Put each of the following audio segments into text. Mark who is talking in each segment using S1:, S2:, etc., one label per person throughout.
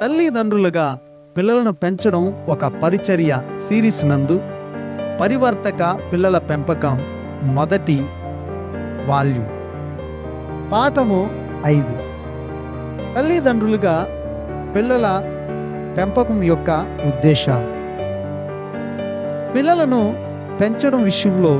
S1: తల్లిదండ్రులుగా పిల్లలను పెంచడం ఒక పరిచర్య సిరీస్ నందు పరివర్తక పిల్లల పెంపకం మొదటి వాల్యూమ్ పాఠము 5. తల్లిదండ్రులుగా పిల్లల పెంపకం యొక్క ఉద్దేశాలు. పిల్లలను పెంచడం విషయంలో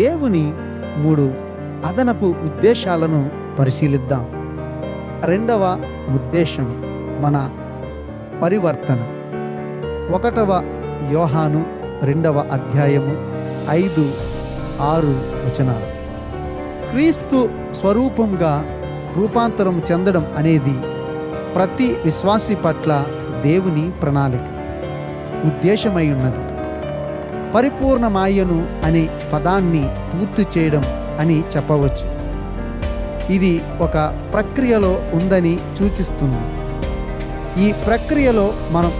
S1: దేవుని 3 అదనపు ఉద్దేశాలను పరిశీలిద్దాం. 2వ ఉద్దేశం మన పరివర్తన. 1వ యోహాను 2వ అధ్యాయము 5-6 వచనాలు. క్రీస్తు స్వరూపంగా రూపాంతరం చెందడం అనేది ప్రతి విశ్వాసి పట్ల దేవుని ప్రణాళిక ఉద్దేశమై ఉన్నది. పరిపూర్ణమాయను అనే పదాన్ని పూర్తి చేయడం అని చెప్పవచ్చు. ఇది ఒక ప్రక్రియలో ఉందని సూచిస్తుంది. ఈ ప్రక్రియలో మనం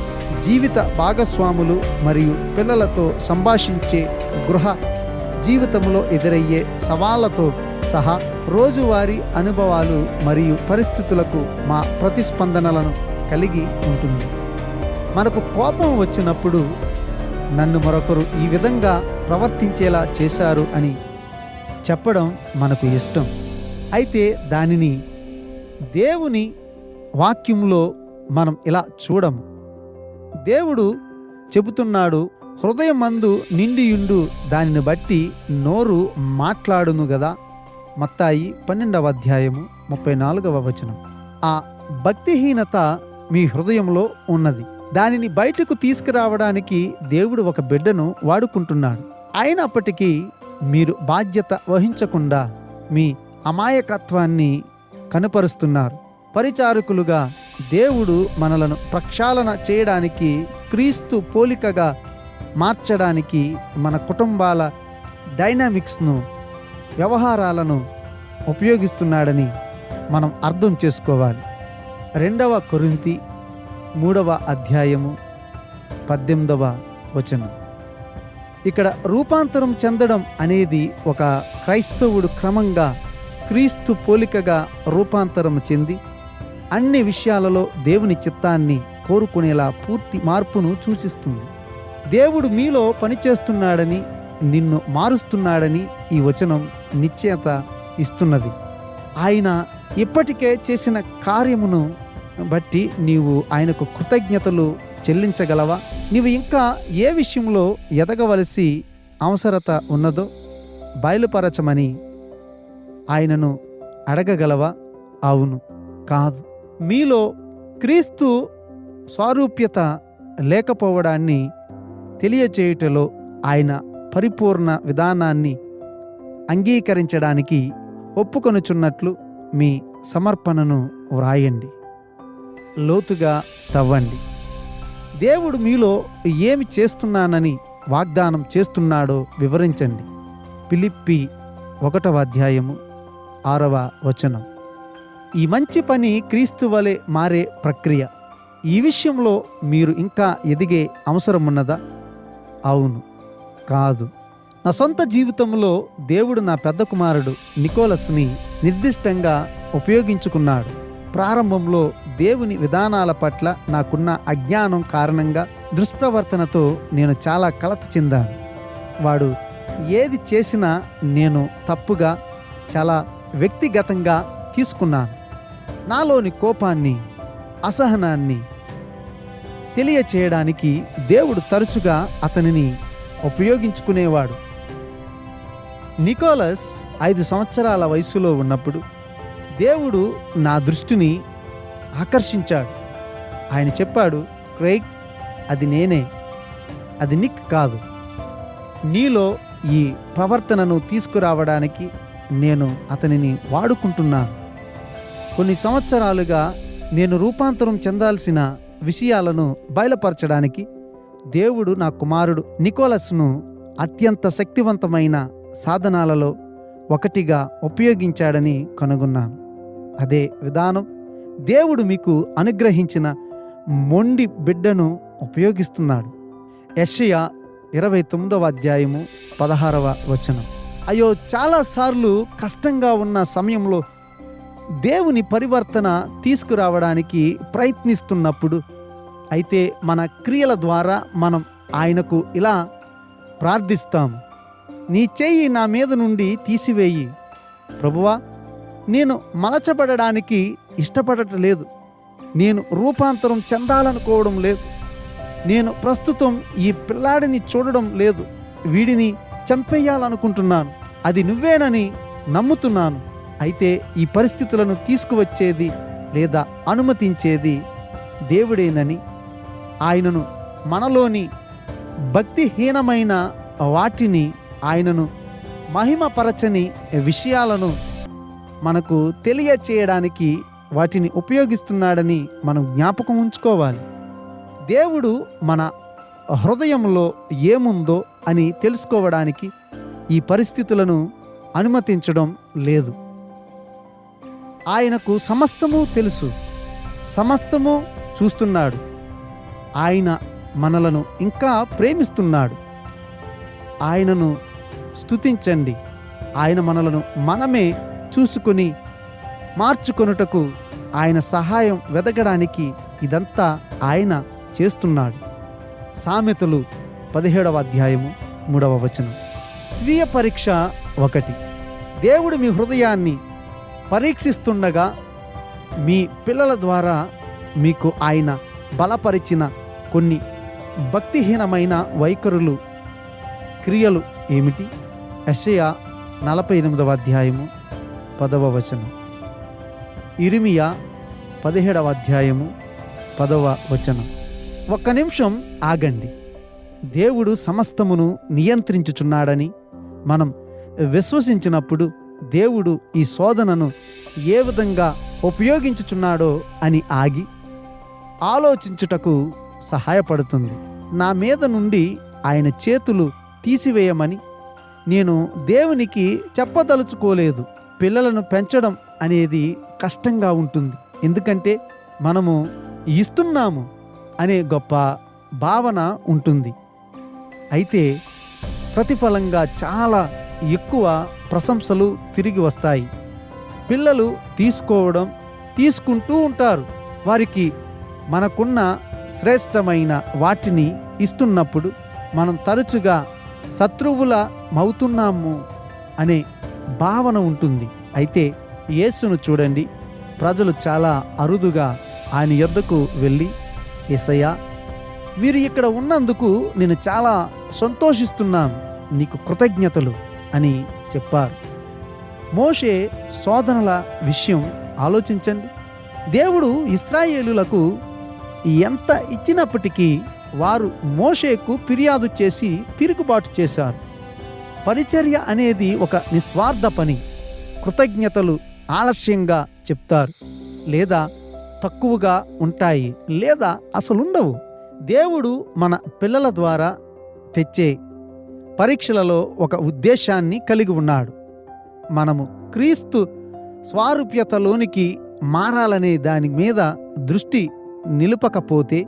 S1: జీవిత భాగస్వాములు మరియు పిల్లలతో సంభాషించే గృహ జీవితంలో ఎదురయ్యే సవాళ్లతో సహా రోజువారీ అనుభవాలు మరియు పరిస్థితులకు మా ప్రతిస్పందనలను కలిగి ఉంటుంది. మనకు కోపం వచ్చినప్పుడు నన్ను మరొకరు ఈ విధంగా ప్రవర్తించేలా చేశారు అని చెప్పడం మనకు ఇష్టం. అయితే దానిని దేవుని వాక్యంలో మనం ఇలా చూడము. దేవుడు చెబుతున్నాడు, హృదయమందు నిండియుండు దానిని బట్టి నోరు మాట్లాడును గదా. మత్తాయి 12వ అధ్యాయము 34వ వచనం. ఆ భక్తిహీనత మీ హృదయంలో ఉన్నది. దానిని బయటకు తీసుకురావడానికి దేవుడు ఒక బిడ్డను వాడుకుంటున్నాడు. అయినప్పటికీ మీరు బాధ్యత వహించకుండా మీ అమాయకత్వాన్ని కనపరుస్తున్నారు. పరిచారకులుగా దేవుడు మనలను ప్రక్షాళన చేయడానికి, క్రీస్తు పోలికగా మార్చడానికి మన కుటుంబాల డైనామిక్స్ను, వ్యవహారాలను ఉపయోగిస్తున్నాడని మనం అర్థం చేసుకోవాలి. 2వ కొరింథీ 3వ అధ్యాయము 18వ వచనం. ఇక్కడ రూపాంతరం చెందడం అనేది ఒక క్రైస్తవుడు క్రమంగా క్రీస్తు పోలికగా రూపాంతరం చెంది అన్ని విషయాలలో దేవుని చిత్తాన్ని కోరుకునేలా పూర్తి మార్పును సూచిస్తుంది. దేవుడు మీలో పనిచేస్తున్నాడని, నిన్ను మారుస్తున్నాడని ఈ వచనం నిశ్చయత ఇస్తున్నది. ఆయన ఇప్పటికే చేసిన కార్యమును బట్టి నీవు ఆయనకు కృతజ్ఞతలు చెల్లించగలవా? నీవు ఇంకా ఏ విషయంలో ఎదగవలసి అవసరత ఉన్నదో బయలుపరచమని ఆయనను అడగగలవా? అవును, కాదు. మీలో క్రీస్తు స్వారూప్యత లేకపోవడాన్ని తెలియచేయుటలో ఆయన పరిపూర్ణ విధానాన్ని అంగీకరించడానికి ఒప్పుకొనుచున్నట్లు మీ సమర్పణను వ్రాయండి. లోతుగా తవ్వండి. దేవుడు మీలో ఏమి చేస్తున్నానని వాగ్దానం చేస్తున్నాడో వివరించండి. ఫిలిప్పీ 1వ అధ్యాయము 6వ వచనం. ఈ మంచి పని క్రీస్తు వలె మారే ప్రక్రియ. ఈ విషయంలో మీరు ఇంకా ఎదిగే అవసరం ఉన్నదా? అవును, కాదు. నా సొంత జీవితంలో దేవుడు నా పెద్ద కుమారుడు నికోలస్ని నిర్దిష్టంగా ఉపయోగించుకున్నాడు. ప్రారంభంలో దేవుని విధానాల పట్ల నాకున్న అజ్ఞానం కారణంగా దుష్ప్రవర్తనతో నేను చాలా కలత చెందాను. వాడు ఏది చేసినా నేను తప్పుగా, చాలా వ్యక్తిగతంగా తీసుకున్నాను. నాలోని కోపాన్ని, అసహనాన్ని తెలియచేయడానికి దేవుడు తరచుగా అతనిని ఉపయోగించుకునేవాడు. నికోలస్ 5 సంవత్సరాల వయసులో ఉన్నప్పుడు దేవుడు నా దృష్టిని ఆకర్షించాడు. ఆయన చెప్పాడు, క్రైగ్, అది నేనే, అది నిక్ కాదు. నీలో ఈ ప్రవర్తనను తీసుకురావడానికి నేను అతనిని వాడుకుంటున్నాను. కొన్ని సంవత్సరాలుగా నేను రూపాంతరం చెందాల్సిన విషయాలను బయలుపరచడానికి దేవుడు నా కుమారుడు నికోలస్ను అత్యంత శక్తివంతమైన సాధనాలలో ఒకటిగా ఉపయోగించాడని కనుగొన్నాను. అదే విధానం దేవుడు మీకు అనుగ్రహించిన మొండి బిడ్డను ఉపయోగిస్తున్నాడు. యెషయా 29వ అధ్యాయము 16వ వచనం. అయ్యో, చాలాసార్లు కష్టంగా ఉన్న సమయంలో దేవుని పరివర్తన తీసుకురావడానికి ప్రయత్నిస్తున్నప్పుడు, అయితే మన క్రియల ద్వారా మనం ఆయనకు ఇలా ప్రార్థిస్తాం: నీ చెయ్యి నా మీద నుండి తీసివేయి ప్రభువా, నేను మలచబడడానికి ఇష్టపడటలేదు, నేను రూపాంతరం చెందాలనుకోవడం లేదు, నేను ప్రస్తుతం ఈ పిల్లాడిని చూడడం లేదు, వీడిని చంపేయాలనుకుంటున్నాను, అది నువ్వేనని నమ్ముతున్నాను. అయితే ఈ పరిస్థితులను తీసుకువచ్చేది లేదా అనుమతించేది దేవుడేనని, ఆయనను మనలోని భక్తిహీనమైన వాటిని, ఆయనను మహిమపరచని విషయాలను మనకు తెలియచేయడానికి వాటిని ఉపయోగిస్తున్నాడని మనం జ్ఞాపకం ఉంచుకోవాలి. దేవుడు మన హృదయంలో ఏముందో అని తెలుసుకోవడానికి ఈ పరిస్థితులను అనుమతించడం లేదు. ఆయనకు సమస్తము తెలుసు, సమస్తము చూస్తున్నాడు. ఆయన మనలను ఇంకా ప్రేమిస్తున్నాడు. ఆయనను స్తుతించండి. ఆయన మనలను మనమే చూసుకుని మార్చుకొనుటకు ఆయన సహాయం వెదకడానికి ఇదంతా ఆయన చేస్తున్నాడు. సామెతలు 17వ అధ్యాయము 3వ వచనం. స్వీయ పరీక్ష 1. దేవుడు మీ హృదయాన్ని పరీక్షిస్తుండగా మీ పిల్లల ద్వారా మీకు ఆయన బలపరిచిన కొన్ని భక్తిహీనమైన వైఖరులు, క్రియలు ఏమిటి? యెషయా 48వ అధ్యాయము 10వ వచనం. ఇర్మియా 17వ అధ్యాయము 10వ వచనం. ఒక్క నిమిషం ఆగండి. దేవుడు సమస్తమును నియంత్రించుచున్నాడని మనం విశ్వసించినప్పుడు దేవుడు ఈ శోధనను ఏ విధంగా ఉపయోగించుచున్నాడో అని ఆగి ఆలోచించుటకు సహాయపడుతుంది. నా మీద నుండి ఆయన చేతులు తీసివేయమని నేను దేవునికి చెప్పదలుచుకోలేదు. పిల్లలను పెంచడం అనేది కష్టంగా ఉంటుంది, ఎందుకంటే మనము ఇస్తున్నాము అనే గొప్ప భావన ఉంటుంది. అయితే ప్రతిఫలంగా చాలా ఎక్కువ ప్రశంసలు తిరిగి వస్తాయి. పిల్లలు తీసుకుంటూ ఉంటారు. వారికి మనకున్న శ్రేష్టమైన వాటిని ఇస్తున్నప్పుడు మనం తరచుగా శత్రువుల మవుతున్నాము అనే భావన ఉంటుంది. అయితే యేసును చూడండి. ప్రజలు చాలా అరుదుగా ఆయన యొద్దకు వెళ్ళి, యేసయ్యా, మీరు ఇక్కడ ఉన్నందుకు నేను చాలా సంతోషిస్తున్నాను, నీకు కృతజ్ఞతలు అని చెప్పారు. మోషే శోధనల విషయం ఆలోచించండి. దేవుడు ఇశ్రాయేలులకు ఎంత ఇచ్చినప్పటికీ వారు మోషేకు ఫిర్యాదు చేసి తిరుగుబాటు చేశారు. పరిచర్య అనేది ఒక నిస్వార్థ పని. కృతజ్ఞతలు ఆలస్యంగా చెప్తారు, లేదా తక్కువగా ఉంటాయి, లేదా అసలుండవు. దేవుడు మన పిల్లల ద్వారా తెచ్చే పరీక్షలలో ఒక ఉద్దేశాన్ని కలిగి ఉన్నాడు. మనము క్రీస్తు స్వారూప్యతలోనికి మారాలనే దాని మీద దృష్టి నిలుపకపోతే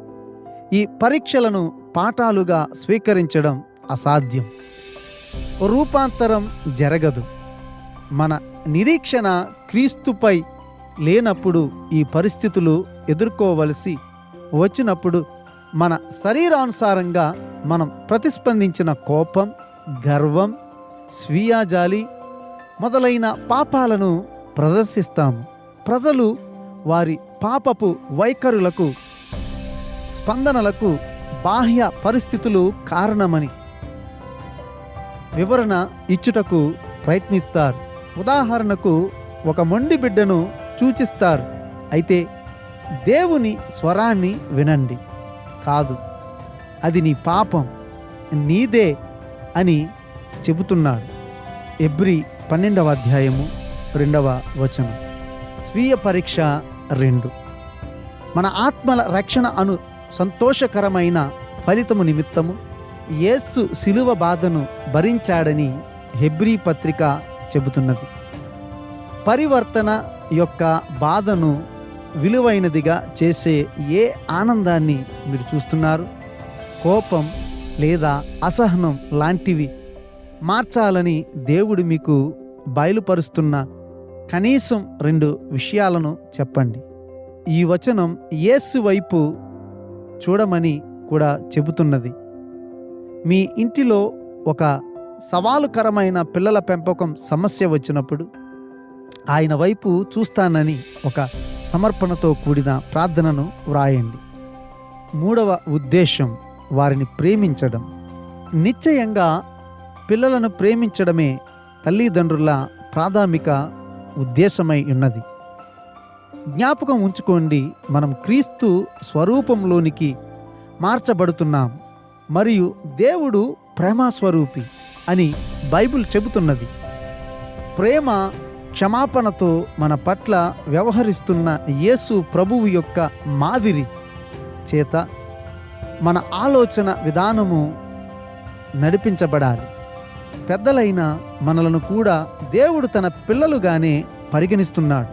S1: ఈ పరీక్షలను పాఠాలుగా స్వీకరించడం అసాధ్యం. రూపాంతరం జరగదు. మన నిరీక్షణ క్రీస్తుపై లేనప్పుడు ఈ పరిస్థితులు ఎదుర్కోవలసి వచ్చినప్పుడు మన శరీరానుసారంగా మనం ప్రతిస్పందించిన కోపం, గర్వం, స్వీయాజాలి మొదలైన పాపాలను ప్రదర్శిస్తాము. ప్రజలు వారి పాపపు వైఖరులకు, స్పందనలకు బాహ్య పరిస్థితులు కారణమని వివరణ ఇచ్చుటకు ప్రయత్నిస్తారు. ఉదాహరణకు, ఒక మొండి బిడ్డను సూచిస్తారు. అయితే దేవుని స్వరాన్ని వినండి. కాదు, అది నీ పాపం, నీదే అని చెబుతున్నాడు. ఎబ్రీ 12వ అధ్యాయము 2వ వచనం. స్వీయ పరీక్ష 2. మన ఆత్మల రక్షణ అను సంతోషకరమైన ఫలితము నిమిత్తము యేసు శిలువ బాధను భరించాడని హెబ్రీ పత్రిక చెబుతున్నది. పరివర్తన యొక్క బాధను విలువైనదిగా చేసే ఏ ఆనందాన్ని మీరు చూస్తున్నారు? కోపం లేదా అసహనం లాంటివి మార్చాలని దేవుడు మీకు బయలుపరుస్తున్న కనీసం 2 విషయాలను చెప్పండి. ఈ వచనం యేసు వైపు చూడమని కూడా చెబుతున్నది. మీ ఇంటిలో ఒక సవాలుకరమైన పిల్లల పెంపకం సమస్య వచ్చినప్పుడు ఆయన వైపు చూస్తానని ఒక సమర్పణతో కూడిన ప్రార్థనను వ్రాయండి. 3వ ఉద్దేశం వారిని ప్రేమించడం. నిశ్చయంగా పిల్లలను ప్రేమించడమే తల్లిదండ్రుల ప్రాథమిక ఉద్దేశమై ఉన్నది. జ్ఞాపకం ఉంచుకోండి, మనం క్రీస్తు స్వరూపంలోనికి మార్చబడుతున్నాం మరియు దేవుడు ప్రేమస్వరూపి అని బైబిల్ చెబుతున్నది. ప్రేమ క్షమాపణతో మన పట్ల వ్యవహరిస్తున్న యేసు ప్రభువు యొక్క మాదిరి చేత మన ఆలోచన విధానము నడిపించబడాలి. పెద్దలైన మనలను కూడా దేవుడు తన పిల్లలుగానే పరిగణిస్తున్నాడు.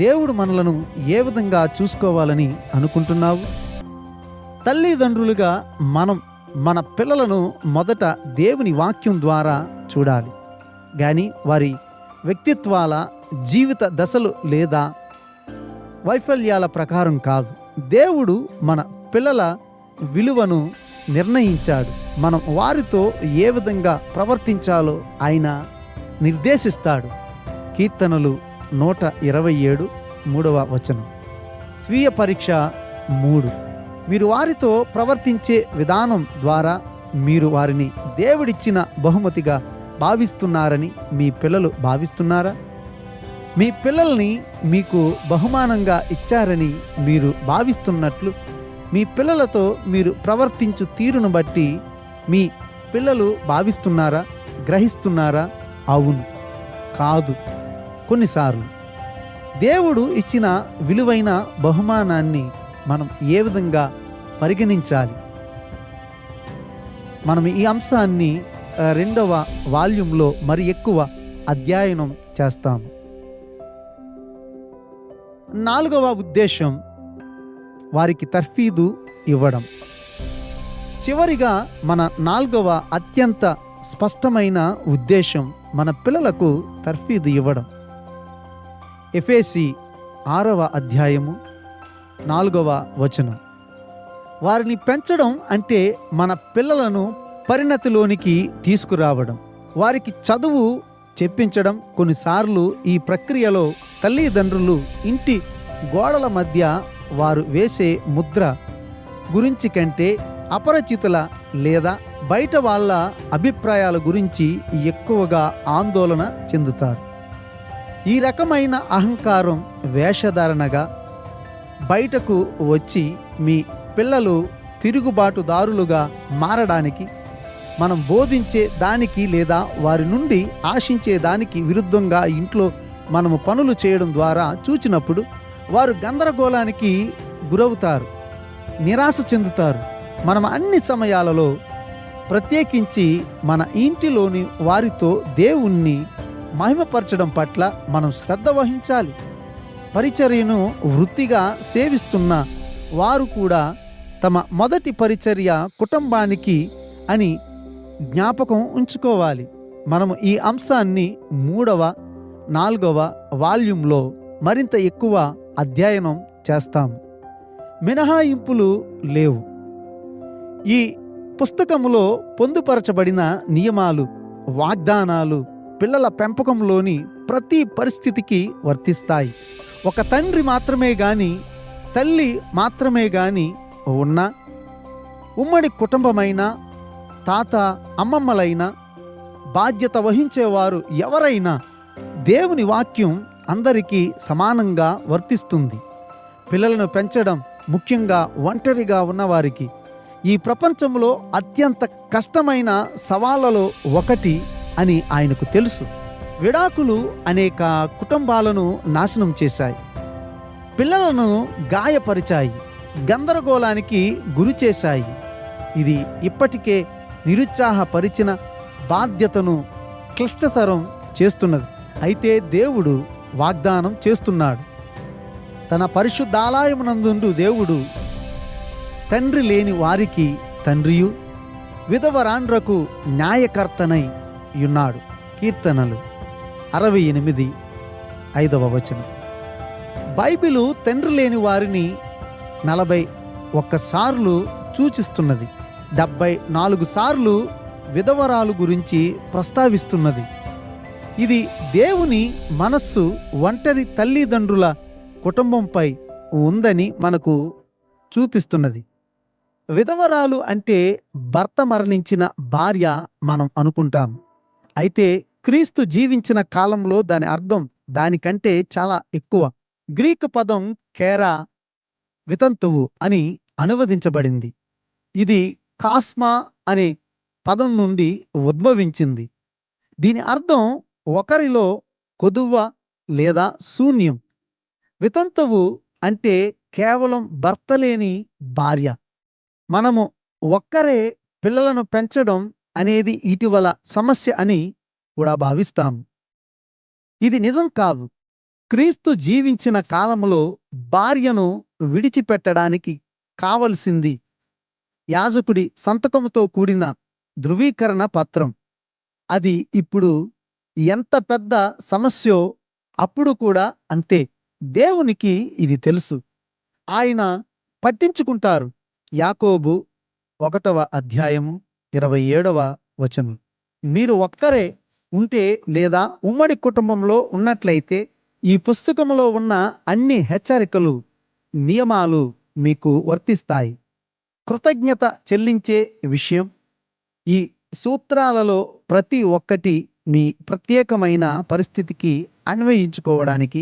S1: దేవుడు మనలను ఏ విధంగా చూసుకోవాలని అనుకుంటున్నావు? తల్లిదండ్రులుగా మనం మన పిల్లలను మొదట దేవుని వాక్యం ద్వారా చూడాలి, కానీ వారి వ్యక్తిత్వాల, జీవిత దశలు లేదా వైఫల్యాల ప్రకారం కాదు. దేవుడు మన పిల్లల విలువను నిర్ణయించాడు. మనం వారితో ఏ విధంగా ప్రవర్తించాలో ఆయన నిర్దేశిస్తాడు. కీర్తనలు 127 3వ వచనం. స్వీయ పరీక్ష 3. మీరు వారితో ప్రవర్తించే విధానం ద్వారా మీరు వారిని దేవుడిచ్చిన బహుమతిగా భావిస్తున్నారని మీ పిల్లలు భావిస్తున్నారా? మీ పిల్లల్ని మీకు బహుమానంగా ఇచ్చారని మీరు భావిస్తున్నట్లు మీ పిల్లలతో మీరు ప్రవర్తించు తీరును బట్టి మీ పిల్లలు భావిస్తున్నారా, గ్రహిస్తున్నారా? అవును, కాదు. కొన్నిసార్లు దేవుడు ఇచ్చిన విలువైన బహుమానాన్ని మనం ఏ విధంగా పరిగణించాలి? మనం ఈ అంశాన్ని 2వ వాల్యూమ్లో మరి ఎక్కువ అధ్యయనం చేస్తాము. 4వ ఉద్దేశం వారికి తర్ఫీదు ఇవ్వడం. చివరిగా మన 4వ అత్యంత స్పష్టమైన ఉద్దేశం మన పిల్లలకు తర్ఫీదు ఇవ్వడం. ఎఫెసీ 6వ అధ్యాయము 4వ వచనం. వారిని పెంచడం అంటే మన పిల్లలను పరిణతిలోనికి తీసుకురావడం, వారికి చదువు చెప్పించడం. కొన్నిసార్లు ఈ ప్రక్రియలో తల్లిదండ్రులు ఇంటి గోడల మధ్య వారు వేసే ముద్ర గురించి కంటే అపరిచితుల లేదా బయట వాళ్ళ అభిప్రాయాల గురించి ఎక్కువగా ఆందోళన చెందుతారు. ఈ రకమైన అహంకారం వేషధారణగా బయటకు వచ్చి మీ పిల్లలు తిరుగుబాటుదారులుగా మారడానికి, మనం బోధించే దానికి లేదా వారి నుండి ఆశించే దానికి విరుద్ధంగా ఇంట్లో మనము పనులు చేయడం ద్వారా చూచినప్పుడు వారు గందరగోళానికి గురవుతారు, నిరాశ చెందుతారు. మనం అన్ని సమయాలలో, ప్రత్యేకించి మన ఇంటిలోని వారితో దేవుణ్ణి మహిమపరచడం పట్ల మనం శ్రద్ధ వహించాలి. పరిచర్యను వృత్తిగా సేవిస్తున్న వారు కూడా తమ మొదటి పరిచర్య కుటుంబానికి అని జ్ఞాపకం ఉంచుకోవాలి. మనము ఈ అంశాన్ని 3వ 4వ వాల్యూమ్లో మరింత ఎక్కువ అధ్యయనం చేస్తాము. మినహాయింపులు లేవు. ఈ పుస్తకములో పొందుపరచబడిన నియమాలు, వాగ్దానాలు పిల్లల పెంపకంలోని ప్రతి పరిస్థితికి వర్తిస్తాయి. ఒక తండ్రి మాత్రమే గాని, తల్లి మాత్రమే గాని ఉన్న ఉమ్మడి కుటుంబమైన, తాత అమ్మమ్మలైనా, బాధ్యత వహించేవారు ఎవరైనా దేవుని వాక్యం అందరికీ సమానంగా వర్తిస్తుంది. పిల్లలను పెంచడం ముఖ్యంగా ఒంటరిగా ఉన్నవారికి ఈ ప్రపంచంలో అత్యంత కష్టమైన సవాళ్ళలో ఒకటి అని ఆయనకు తెలుసు. విడాకులు అనేక కుటుంబాలను నాశనం చేశాయి, పిల్లలను గాయపరిచాయి, గందరగోళానికి గురి చేశాయి. ఇది ఇప్పటికే నిరుత్సాహపరిచిన బాధ్యతను క్లిష్టతరం చేస్తున్నది. అయితే దేవుడు వాగ్దానం చేస్తున్నాడు. తన పరిశుద్ధాలయమునందు దేవుడు తండ్రి లేని వారికి తండ్రియు, విధవరాండ్రకు న్యాయకర్తనై ఉన్నాడు. కీర్తనలు 68 5వ వచనం. బైబిలు తండ్రి లేని వారిని 41 సార్లు సూచిస్తున్నది. 74 సార్లు విధవరాలు గురించి ప్రస్తావిస్తున్నది. ఇది దేవుని మనస్సు ఒంటరి తల్లిదండ్రుల కుటుంబంపై ఉందని మనకు చూపిస్తున్నది. విధవరాలు అంటే భర్త మరణించిన భార్య మనం అనుకుంటాం. అయితే క్రీస్తు జీవించిన కాలంలో దాని అర్థం దానికంటే చాలా ఎక్కువ. గ్రీకు పదం కేరా వితంతువు అని అనువదించబడింది. ఇది కాస్మా అనే పదం నుండి ఉద్భవించింది. దీని అర్థం ఒకరిలో కొదువ లేదా శూన్యం. వితంతువు అంటే కేవలం భర్త లేని భార్య. మనము ఒక్కరే పిల్లలను పెంచడం అనేది ఇటీవల సమస్య అని కూడా భావిస్తాము. ఇది నిజం కాదు. క్రీస్తు జీవించిన కాలంలో భార్యను విడిచిపెట్టడానికి కావలసింది యాజకుడి సంతకముతో కూడిన ధృవీకరణ పత్రం. అది ఇప్పుడు ఎంత పెద్ద సమస్యో అప్పుడు కూడా అంతే. దేవునికి ఇది తెలుసు. ఆయన పట్టించుకుంటారు. యాకోబు 1వ అధ్యాయము 27వ వచనం. మీరు ఒక్కరే ఉంటే లేదా ఉమ్మడి కుటుంబంలో ఉన్నట్లయితే ఈ పుస్తకంలో ఉన్న అన్ని హెచ్చరికలు, నియమాలు మీకు వర్తిస్తాయి. కృతజ్ఞత చెల్లించే విషయం. ఈ సూత్రాలలో ప్రతి ఒక్కటి మీ ప్రత్యేకమైన పరిస్థితికి అన్వయించుకోవడానికి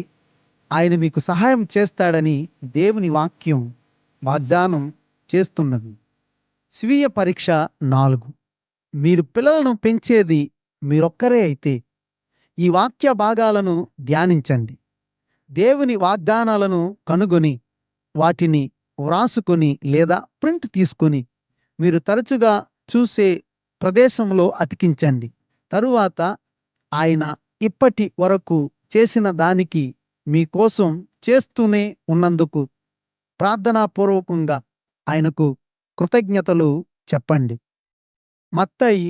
S1: ఆయన మీకు సహాయం చేస్తాడని దేవుని వాక్యం వాగ్దానం చేస్తున్నది. స్వీయ పరీక్ష 4. మీరు పిల్లలను పెంచేది మీరొక్కరే అయితే ఈ వాక్య భాగాలను ధ్యానించండి. దేవుని వాగ్దానాలను కనుగొని వాటిని వ్రాసుకొని లేదా ప్రింట్ తీసుకొని మీరు తరచుగా చూసే ప్రదేశంలో అతికించండి. తరువాత ఆయన ఇప్పటి వరకు చేసిన దానికి మీకోసం చేస్తూనే ఉన్నందుకు ప్రార్థనాపూర్వకంగా ఆయనకు కృతజ్ఞతలు చెప్పండి. మత్తయి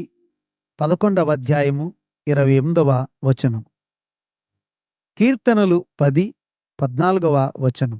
S1: 11వ అధ్యాయము 28వ వచనం. కీర్తనలు 10, 14వ వచనం.